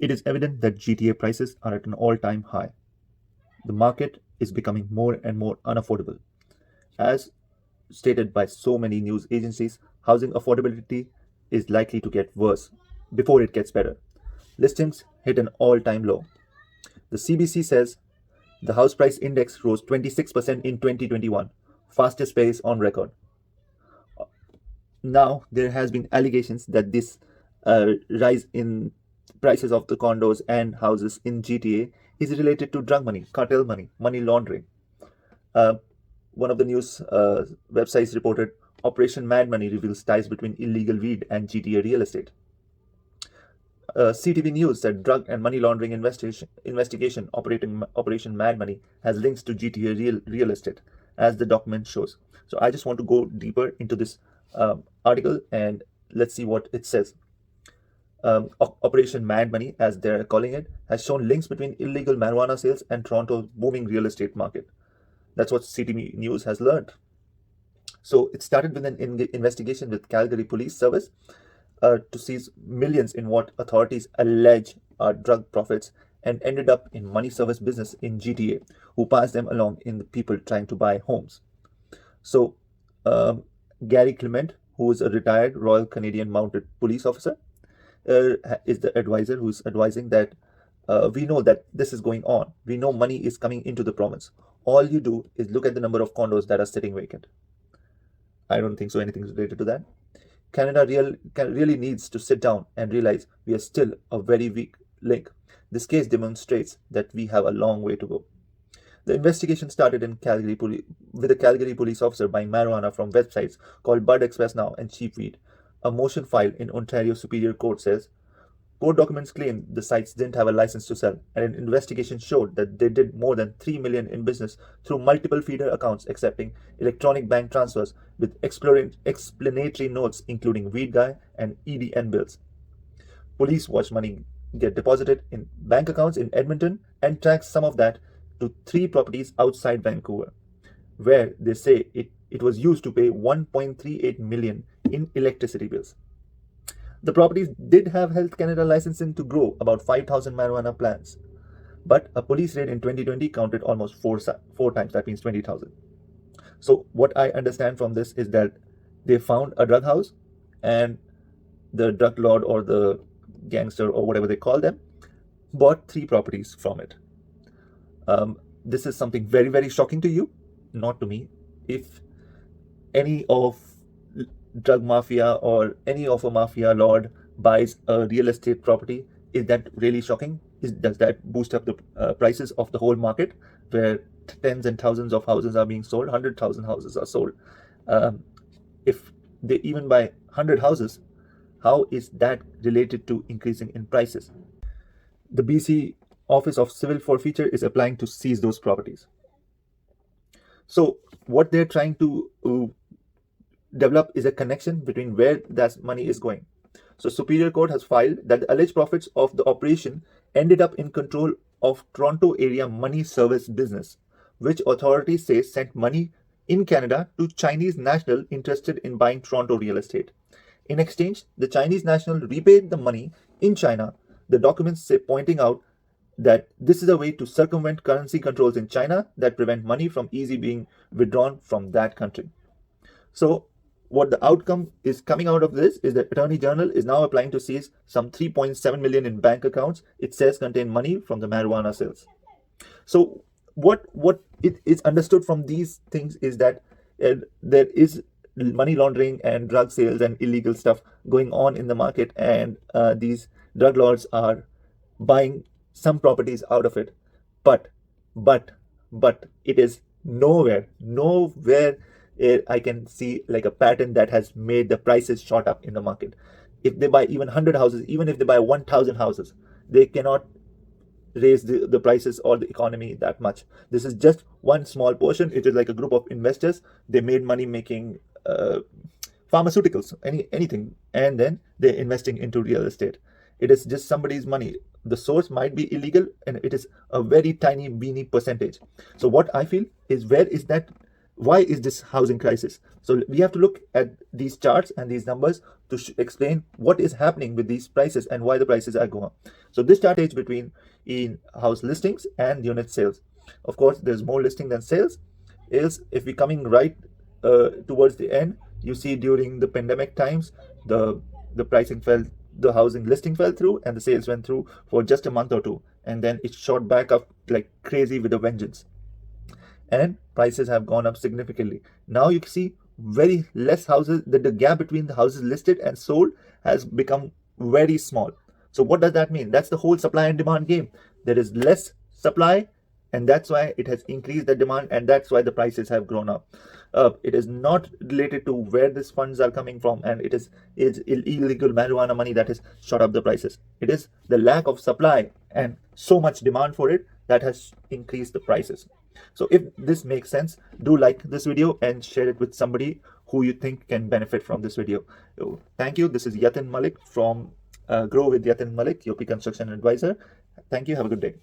It is evident that GTA prices are at an all-time high. The market is becoming more and more unaffordable. As stated by so many news agencies, housing affordability is likely to get worse before it gets better. Listings hit an all-time low. The CBC says the house price index rose 26% in 2021, fastest pace on record. Now there has been allegations that this rise in prices of the condos and houses in GTA is related to drug money, cartel money, money laundering. Uh, One of the news websites reported Operation Mad Money reveals ties between illegal weed and GTA real estate. CTV News said drug and money laundering investigation Operation Mad Money has links to GTA real estate, as the document shows. So I just want to go deeper into this article and let's see what it says. Operation Mad Money, as they're calling it, has shown links between illegal marijuana sales and Toronto's booming real estate market. That's what CTV News has learned. So it started with an investigation with Calgary Police Service to seize millions in what authorities allege are drug profits, and ended up in money service business in GTA, who passed them along in the people trying to buy homes. So Gary Clement, who is a retired Royal Canadian Mounted Police officer, is the advisor who's advising that we know that this is going on. We know money is coming into the province. All you do is look at the number of condos that are sitting vacant. I don't think so anything is related to that. Canada really needs to sit down and realize we are still a very weak link. This case demonstrates that we have a long way to go. The investigation started in Calgary with a Calgary police officer buying marijuana from websites called Bud Express Now and Cheap Weed. A motion filed in Ontario Superior Court says court documents claim the sites didn't have a license to sell, and an investigation showed that they did more than $3 million in business through multiple feeder accounts accepting electronic bank transfers with explanatory notes including Weed Guy and EDN bills. Police watched money get deposited in bank accounts in Edmonton and tracked some of that to 3 properties outside Vancouver, where they say it was used to pay $1.38 million in electricity bills. The properties did have Health Canada licensing to grow about 5,000 marijuana plants, but a police raid in 2020 counted almost four times. That means 20,000. So what I understand from this is that they found a drug house, and the drug lord or the gangster or whatever they call them bought 3 properties from it. This is something very, very shocking to you, not to me. If any of drug mafia or any of a mafia lord buys a real estate property, is that really shocking? Does that boost up the prices of the whole market, where tens and thousands of houses are being sold, 100,000 houses are sold? If they even buy 100 houses, how is that related to increasing in prices? The BC Office of Civil Forfeiture is applying to seize those properties. So what they're trying to develop is a connection between where that money is going. So Superior Court has filed that the alleged profits of the operation ended up in control of Toronto area money service business, which authorities say sent money in Canada to Chinese national interested in buying Toronto real estate. In exchange, the Chinese national repaid the money in China. The documents say, pointing out that this is a way to circumvent currency controls in China that prevent money from easily being withdrawn from that country. So what the outcome is coming out of this is that Attorney General is now applying to seize some 3.7 million in bank accounts it says contain money from the marijuana sales. So what it is understood from these things is that there is money laundering and drug sales and illegal stuff going on in the market, and these drug lords are buying some properties out of it. But it is nowhere I can see like a pattern that has made the prices shot up in the market. If they buy even 100 houses, even if they buy 1,000 houses, they cannot raise the prices or the economy that much. This is just one small portion. It is like a group of investors. They made money making pharmaceuticals, anything, and then they're investing into real estate. It is just somebody's money. The source might be illegal, and it is a very tiny, weeny percentage. So what I feel is, why is this housing crisis? So we have to look at these charts and these numbers to explain what is happening with these prices and why the prices are going up. So this chart is between in-house listings and unit sales. Of course, there's more listing than sales. If we're coming right towards the end, you see during the pandemic times, the pricing fell, the housing listing fell through, and the sales went through for just a month or two, and then it shot back up like crazy with a vengeance, and prices have gone up significantly. Now you can see very less houses, that the gap between the houses listed and sold has become very small. So what does that mean? That's the whole supply and demand game. There is less supply, and that's why it has increased the demand, and that's why the prices have grown up. It is not related to where these funds are coming from, and it is illegal marijuana money that has shot up the prices. It is the lack of supply and so much demand for it that has increased the prices. So if this makes sense, do like this video and share it with somebody who you think can benefit from this video. So, thank you. This is Yatin Malik from Grow with Yatin Malik, your pre-construction advisor. Thank you. Have a good day.